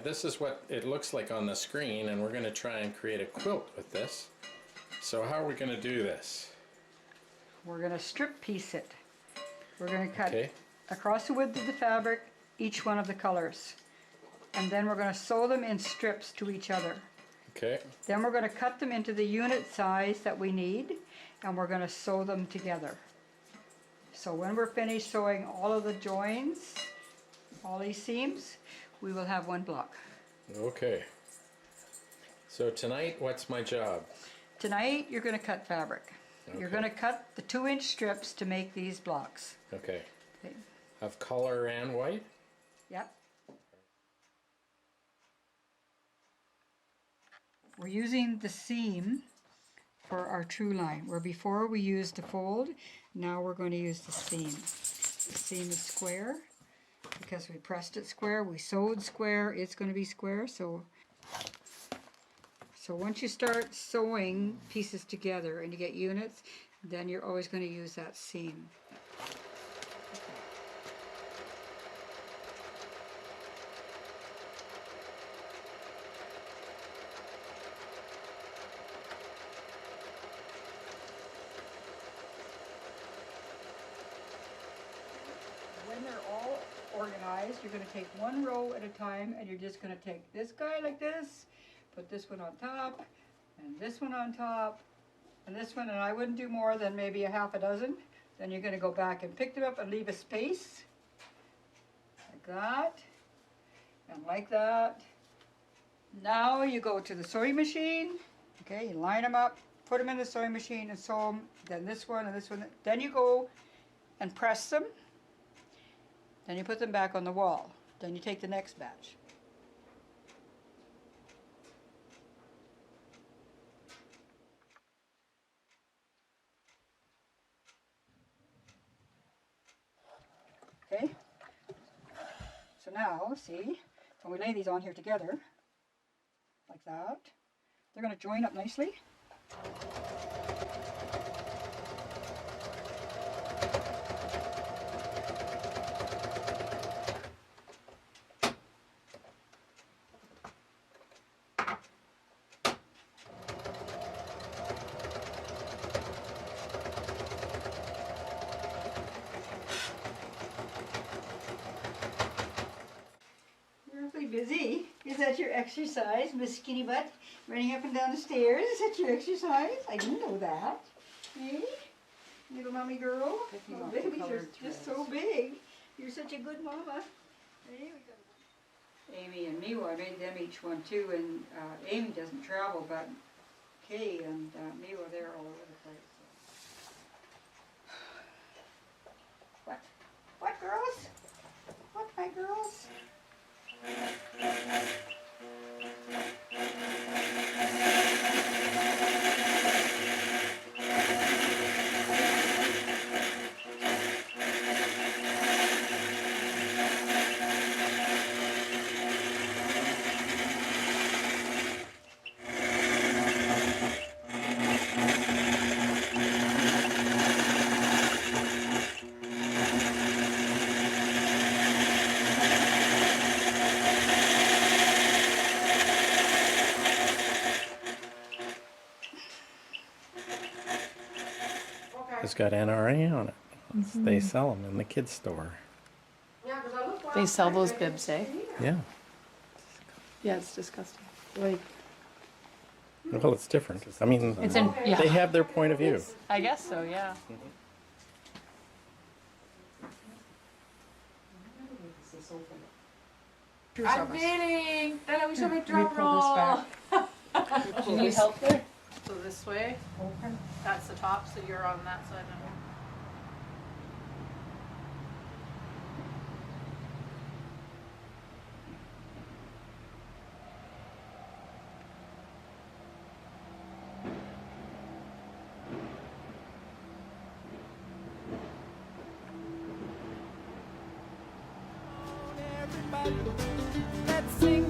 This is what it looks like on the screen, and we're going to try and create a quilt with this. So how are we going to do this? We're going to strip piece it. We're going to cut across the width of the fabric each one of the colors. And then we're going to sew them in strips to each other. Okay. Then we're going to cut them into the unit size that we need, and we're going to sew them together. So when we're finished sewing all of the joins, all these seams, we will have one block. Okay. So tonight, what's my job? Tonight, you're going to cut fabric. Okay. You're going to cut the 2-inch strips to make these blocks. Okay. Of color and white? Yep. We're using the seam for our true line, where before we used the fold, now we're going to use the seam. The seam is square because we pressed it square, we sewed square, it's going to be square. So once you start sewing pieces together and you get units, then you're always going to use that seam. When they're all organized, you're going to take one row at a time, and you're just going to take this guy like this, put this one on top, and this one on top, and this one, and I wouldn't do more than maybe a half a dozen. Then you're going to go back and pick them up and leave a space, like that, and like that. Now you go to the sewing machine, okay, you line them up, put them in the sewing machine and sew them, then this one and this one, then you go and press them. Then you put them back on the wall. Then you take the next batch. Okay? So now, see, when we lay these on here together, like that, they're going to join up nicely. Busy. Is that your exercise, Miss Skinny Butt? Running up and down the stairs? Is that your exercise? I didn't know that. Hey? Little mommy girl? Oh, babies are just so big. You're such a good mama. Hey, we got Amy and Miwa, I made them each one too, and Amy doesn't travel, but Kay and Miwa, they're all over the place. So. What, girls? What, my girls? It's got NRA on it. They sell them in the kids store. They sell those bibs, eh? Yeah. Yeah, it's disgusting. Like, Well, it's different. I mean, it's in, yeah. they have their point of view. I guess so, yeah. I'm feeling. Then we should make Let me drum pull this roll. back. Do you need help there? So this way, that's the top, so you're on that side now. Let's sing